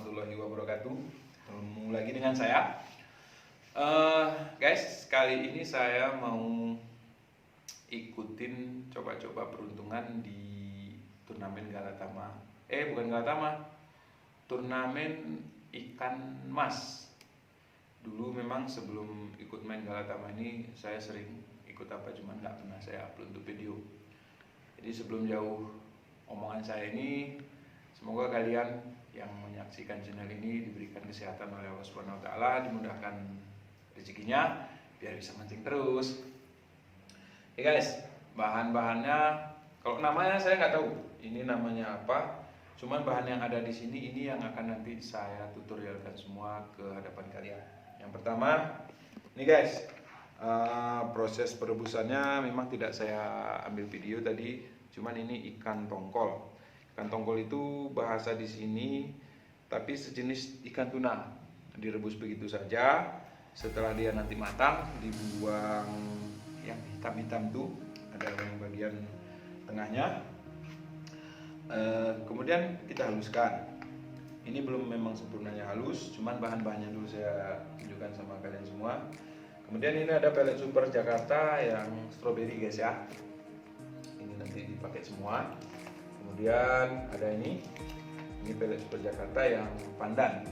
warahmatullahi wabarakatuh. Ketemu lagi dengan saya. Guys, kali ini saya mau ikutin coba-coba peruntungan di turnamen Galatama. Bukan Galatama, turnamen ikan mas. Dulu memang sebelum ikut main Galatama ini saya sering ikut cuman nggak pernah saya upload untuk video. Jadi sebelum jauh omongan saya ini, semoga kalian yang menyaksikan channel ini diberikan kesehatan oleh Allah Subhanahu wa taala, dimudahkan rezekinya biar bisa mancing terus. Guys, bahan-bahannya kalau namanya saya nggak tahu ini namanya apa. Cuman bahan yang ada di sini ini yang akan nanti saya tutorialkan semua ke hadapan kalian. Yang pertama, ini guys, proses perebusannya memang tidak saya ambil video tadi. Cuman ini ikan tongkol. Ikan tongkol itu bahasa di sini, tapi sejenis ikan tuna. Direbus begitu saja. Setelah dia nanti matang, dibuang yang hitam-hitam tuh, ada yang bagian tengahnya. Kemudian kita haluskan. Ini belum memang sempurnanya halus, cuman bahan-bahannya dulu saya tunjukkan sama kalian semua. Kemudian ini ada pelet super Jakarta yang strawberry guys ya. Ini nanti dipakai semua. Kemudian ada ini pelet super Jakarta yang pandan.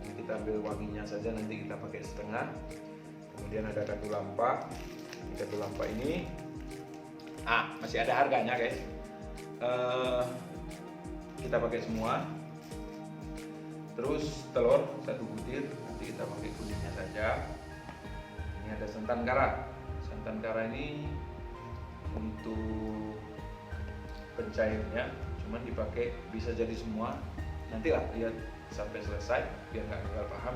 Ini kita ambil wanginya saja, nanti kita pakai setengah. Kemudian ada katulampa. Katulampa ini masih ada harganya guys. Kita pakai semua. Terus telur 1 butir, nanti kita pakai kuningnya saja. Ini ada santan kara. Santan kara ini untuk pencairnya, cuman dipakai bisa jadi semua. Nantilah lihat sampai selesai biar nggak gagal paham,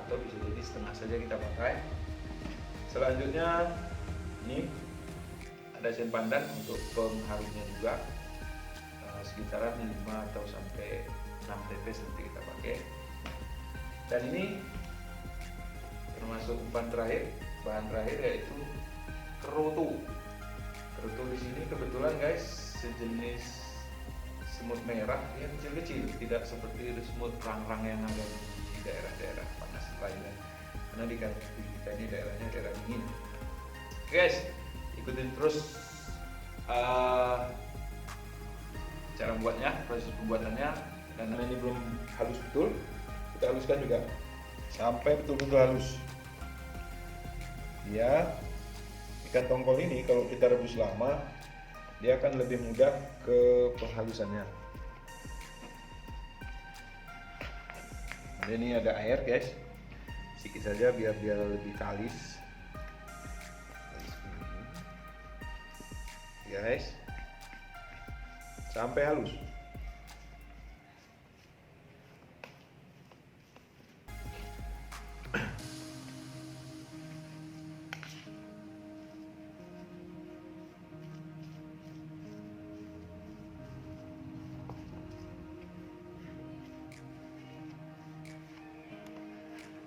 atau bisa jadi setengah saja kita pakai. Selanjutnya ini ada sen pandan untuk pengharumnya juga, sekitaran 5 atau sampai 6 tetes nanti kita pakai. Dan ini termasuk bahan terakhir yaitu kerutu. Kerutu di sini kebetulan guys sejenis semut merah yang kecil-kecil, tidak seperti semut rang-rang yang ada di daerah-daerah panas lainnya. Karena di kita ini daerahnya daerah dingin. Guys, ikutin terus cara buatnya, proses pembuatannya. Dan ini belum halus betul, kita haluskan juga sampai betul-betul halus. Ya, ikan tongkol ini kalau kita rebus lama, dia akan lebih mudah ke penghalusannya. Dan ini ada air guys, sedikit saja biar dia lebih kalis. Guys, sampai halus.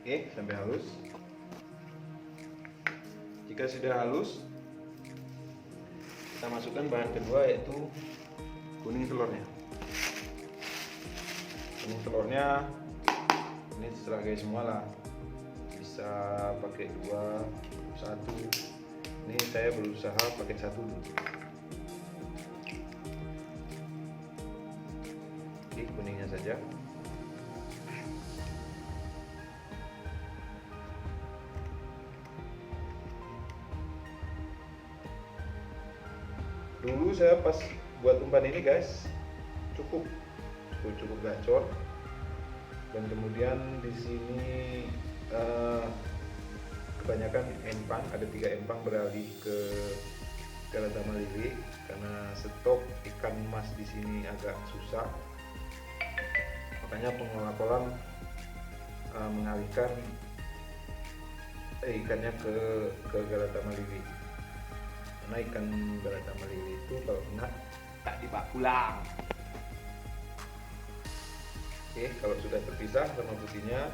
Oke, sampai halus. Jika sudah halus, kita masukkan bahan kedua yaitu kuning telurnya. Kuning telurnya ini terserah guys semua lah, bisa pakai 2, 1. Ini saya berusaha pakai 1 dulu. Oke, kuningnya saja. Dulu saya pas buat umpan ini guys cukup gacor, dan kemudian di sini kebanyakan empang, ada 3 empang beralih ke Galatama Lili karena stok ikan mas di sini agak susah, makanya pengelola kolam mengalihkan ikannya ke Galatama Lili. Karena ikan Galatama Lili itu kalau kena tak dibawa pulang. Oke, kalau sudah terpisah sama putihnya,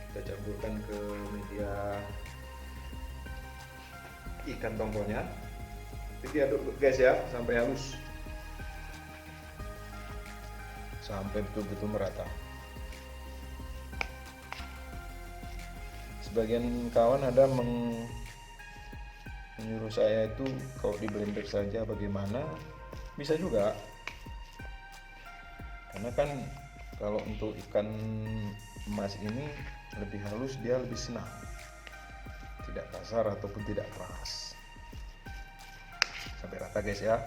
kita campurkan ke media ikan tongkolnya. Jadi aduk guys ya sampai halus, sampai betul-betul merata. sebagian kawan ada menyuruh saya itu kalau di blender saja bagaimana, bisa juga, karena kan kalau untuk ikan emas ini lebih halus, dia lebih senang, tidak kasar ataupun tidak keras. Sampai rata guys ya.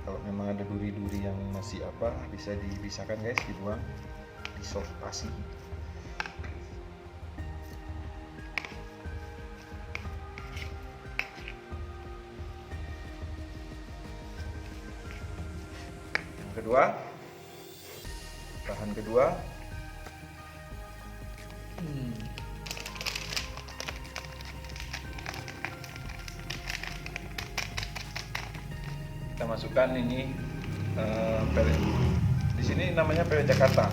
Kalau memang ada duri-duri yang masih bisa dipisahkan guys, dibuang, disortasi. Yang kedua, bahan kedua, kita masukkan ini pelet. Di sini namanya pelet Jakarta.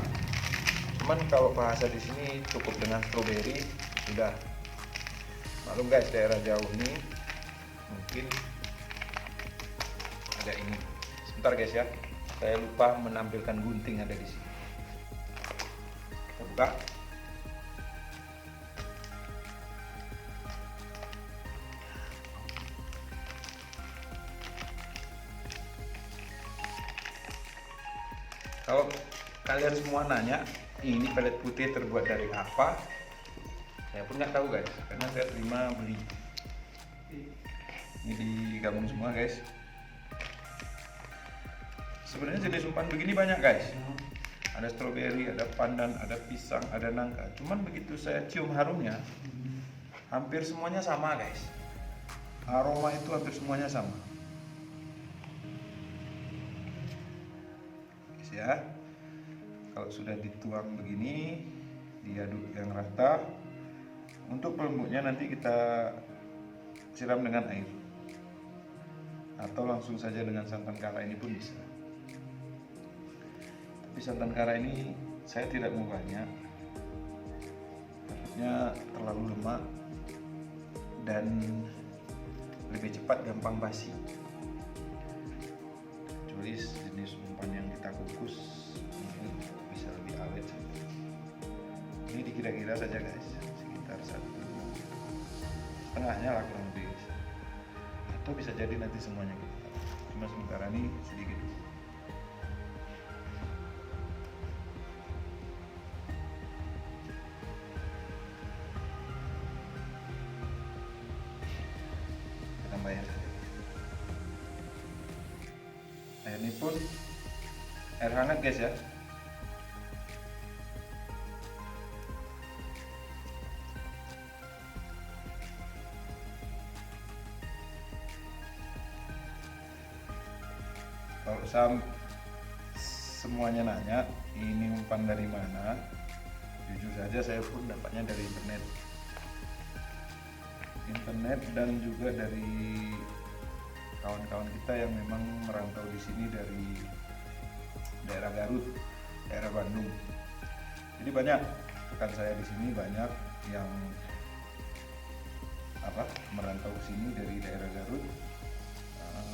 Cuman kalau bahasa di sini cukup dengan stroberi sudah. Maklum guys, daerah jauh ini mungkin ada ini. Sebentar guys ya, saya lupa menampilkan gunting ada di sini. Kita buka. Kalau kalian semua nanya ini pelet putih terbuat dari apa, saya pun nggak tahu guys, karena saya terima beli. Ini digabung semua guys. Sebenarnya jenis umpan begini banyak guys. Ada stroberi, ada pandan, ada pisang, ada nangka. Cuman begitu saya cium harumnya, hampir semuanya sama guys. Aroma itu hampir semuanya sama. Ya, kalau sudah dituang begini, diaduk yang rata. Untuk pelembutnya nanti kita siram dengan air, atau langsung saja dengan santan kara ini pun bisa. Tapi santan kara ini saya tidak mau banyak, takutnya terlalu lemak dan lebih cepat gampang basi. Kecuali jenis umpan yang kita kukus mungkin bisa lebih awet. Ini dikira-kira saja guys, sekitar 1,5 lah kurang lebih, atau bisa jadi nanti semuanya kita, cuma sementara ini sedikit. Kita tambahin saja. Air ini pun air hangat guys ya. Kalau semuanya nanya ini umpan dari mana, jujur saja saya pun dapatnya dari internet dan juga dari kawan-kawan kita yang memang merantau di sini dari daerah Garut, daerah Bandung. Jadi banyak rekan saya di sini banyak yang merantau ke sini dari daerah Garut.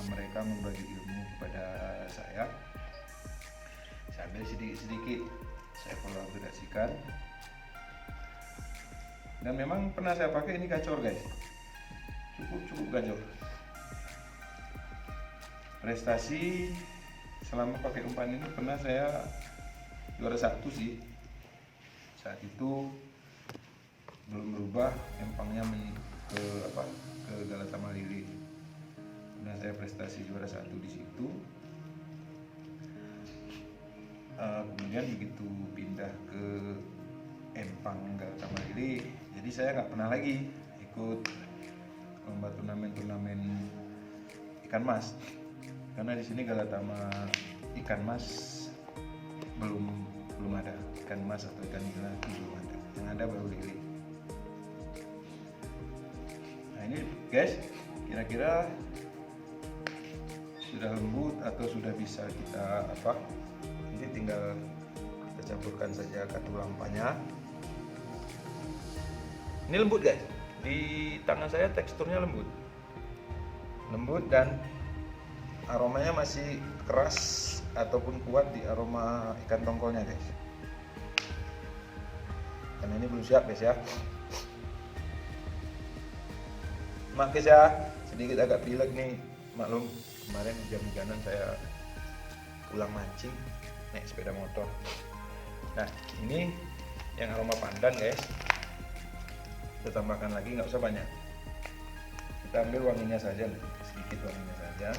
Mereka membagi ilmu kepada saya ambil sedikit-sedikit, saya kolaborasikan, dan memang pernah saya pakai ini gacor guys, cukup gacor. Prestasi selama pakai umpan ini pernah saya juara 1 sih. Saat itu belum berubah empangnya ke Galatama Lili. Nah, saya prestasi juara 1 di situ. Kemudian begitu pindah ke empang Galatama Lili, jadi saya nggak pernah lagi ikut lomba turnamen ikan mas, karena di sini Galatama ikan mas belum ada, ikan mas atau ikan nila itu belum ada, yang ada baru lili. Nah ini guys, kira-kira sudah lembut atau sudah bisa kita nanti tinggal kita campurkan saja katu lampanya. Ini lembut guys, di tangan saya teksturnya lembut dan aromanya masih keras ataupun kuat di aroma ikan tongkolnya guys. Karena ini belum siap guys ya. Maaf guys ya, sedikit agak pilek nih, maklum kemarin hujan-hujanan saya pulang mancing naik sepeda motor. Nah ini yang aroma pandan guys, kita tambahkan lagi, nggak usah banyak, kita ambil wanginya saja, sedikit wanginya saja.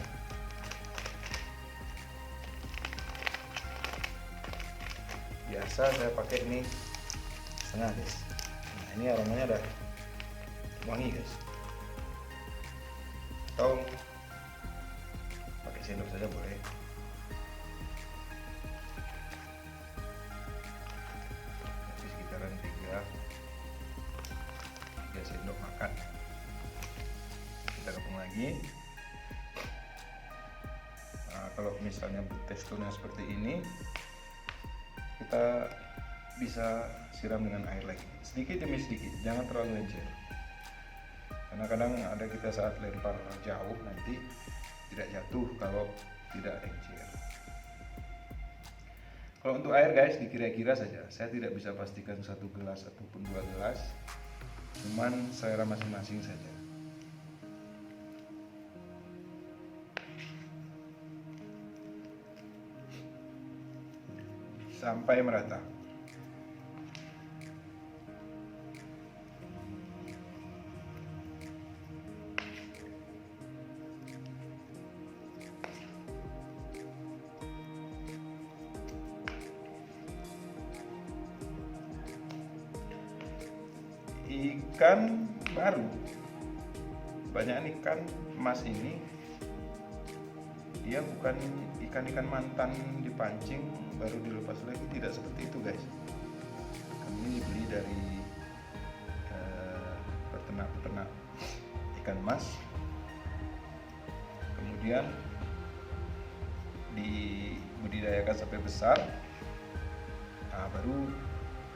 Biasa saya pakai ini setengah guys. Nah ini aromanya udah wangi guys, atau pakai sendok saja boleh. Nanti sekitaran 3 sendok makan. Kita gabung lagi. Nah, kalau misalnya teksturnya seperti ini, kita bisa siram dengan air lagi, sedikit demi sedikit, jangan terlalu encer. Karena kadang ada kita saat lempar jauh nanti tidak jatuh kalau tidak encer. Kalau untuk air guys, dikira-kira saja, saya tidak bisa pastikan 1 gelas ataupun 2 gelas, cuman selera masing-masing saja. Sampai merata. Ikan baru, banyak ikan emas ini dia bukan ikan-ikan mantan dipancing baru dilepas lagi, tidak seperti itu guys. Kami beli dari peternak ikan emas, kemudian dibudidayakan sampai besar. Nah, baru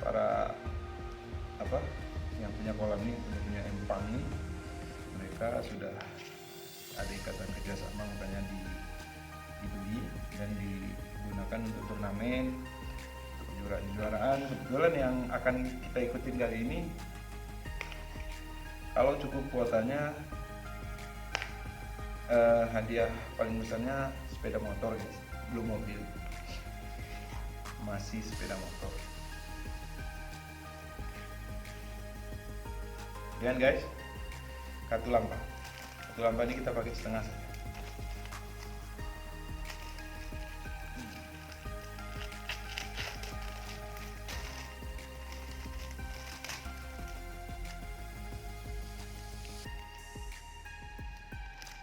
para yang punya kolam ini, punya empang ini, mereka sudah ada ikatan kerjasama, makanya dibeli dan digunakan untuk turnamen, untuk kejuaraan. Kebetulan yang akan kita ikutin kali ini, kalau cukup kuotanya, hadiah paling besarnya sepeda motor guys, belum mobil, masih sepeda motor. Kemudian guys, kartu lampa ini kita pakai setengah saja.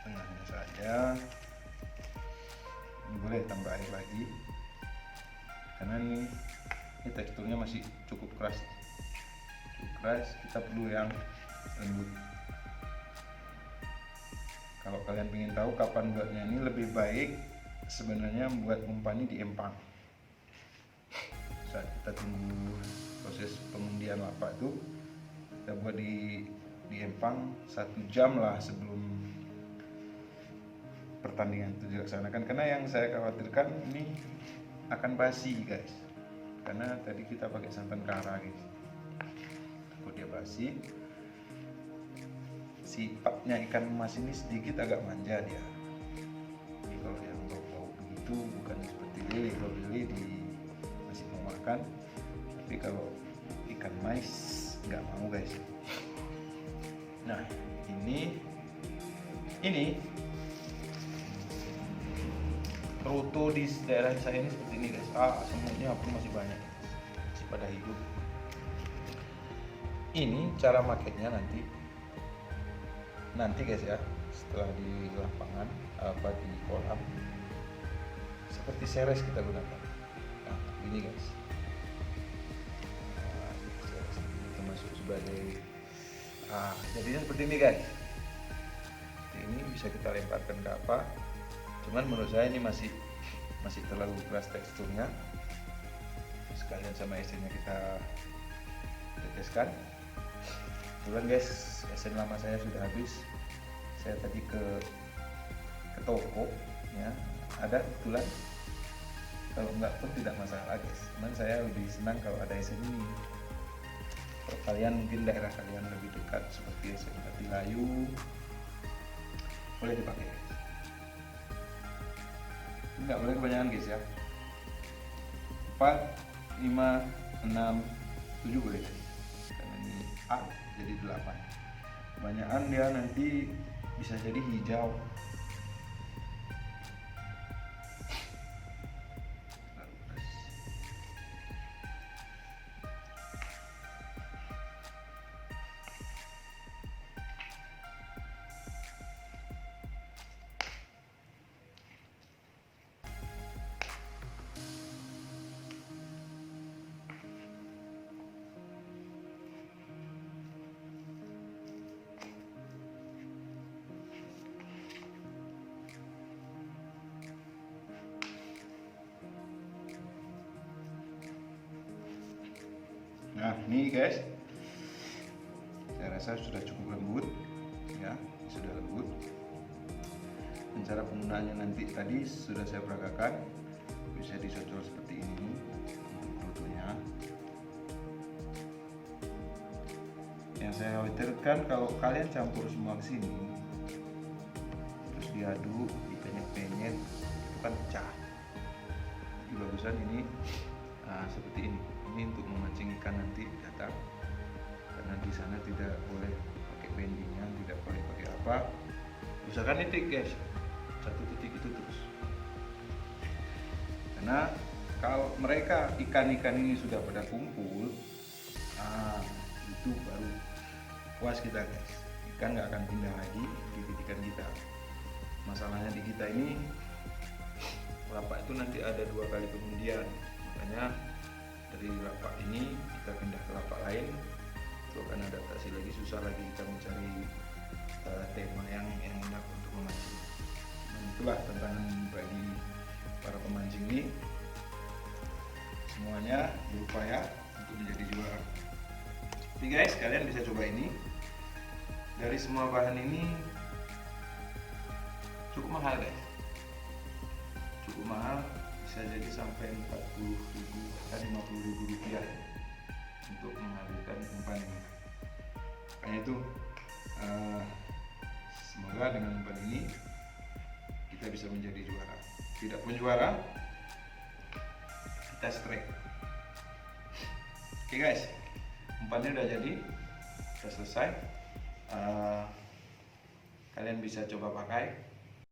Setengahnya saja. Ini boleh tambah air lagi, karena ini teksturnya masih cukup keras. Kita perlu yang lembut. Kalau kalian ingin tahu kapan buatnya, ini lebih baik sebenarnya membuat umpan ini di empang. Saat kita tunggu proses pengundian lapak itu, kita buat di empang 1 jam lah sebelum pertandingan itu dilaksanakan. Karena yang saya khawatirkan ini akan basi guys, karena tadi kita pakai santan kara guys, takut dia basi. Sifatnya ikan emas ini sedikit agak manja dia. Jadi kalau yang bau-bau begitu bukan seperti lele. Kalau lele masih mau makan, tapi kalau ikan mais nggak mau guys. Nah ini rute di daerah saya ini seperti ini guys. Semutnya pun masih banyak, masih pada hidup. Ini cara makainya nanti guys ya, setelah di lapangan di kolam, seperti seres kita gunakan. Nah ini guys, seres ini termasuk sebagai jadinya seperti ini guys. Ini bisa kita lemparkan ke apa, cuman menurut saya ini masih terlalu keras teksturnya. Sekalian sama istrinya kita teteskan. Kebetulan guys, SN lama saya sudah habis. Saya tadi ke toko ya, ada kebetulan. Kalau enggak pun tidak masalah guys, cuman saya lebih senang kalau ada SN ini. Kalau kalian mungkin daerah kalian lebih dekat seperti SN Patilayu, boleh dipakai guys. Enggak boleh kebanyakan guys ya. 4, 5, 6, 7 boleh guys. Karena ini A jadi 8. Kebanyakan dia nanti bisa jadi hijau. Nah ini guys, saya rasa sudah cukup lembut ya, sudah lembut. Dan cara penggunaannya nanti tadi sudah saya peragakan, bisa dicocol seperti ini untuk fotonya. Yang saya khawatirkan kalau kalian campur semua ke sini terus diaduk, dipenyet-penyet, itu kan pecah. Jadi bagusan ini seperti ini untuk memancing ikan nanti datang, karena di sana tidak boleh pakai bendingan, tidak boleh pakai apa, usahakan titik guys, 1 titik itu terus. Karena kalau mereka ikan-ikan ini sudah pada kumpul, itu baru puas kita guys, ikan nggak akan pindah lagi di titikan kita. Masalahnya di kita ini lapak itu nanti ada 2 kali pengundian, makanya dari lapak ini kita pindah ke lapak lain, itu akan adaptasi lagi, susah lagi kita mencari tema yang enak untuk memancing. Dan itulah tantangan bagi para pemancing ini, semuanya berupaya untuk menjadi juara. Jadi guys, kalian bisa coba ini. Dari semua bahan ini cukup mahal guys, cukup mahal, bisa jadi sampai 40.000 dan 50.000 rupiah untuk menghadirkan umpan ini. Makanya itu semoga dengan umpan ini kita bisa menjadi juara. Tidak pun juara, kita strike. Oke guys, umpannya udah jadi, udah selesai. Kalian bisa coba pakai.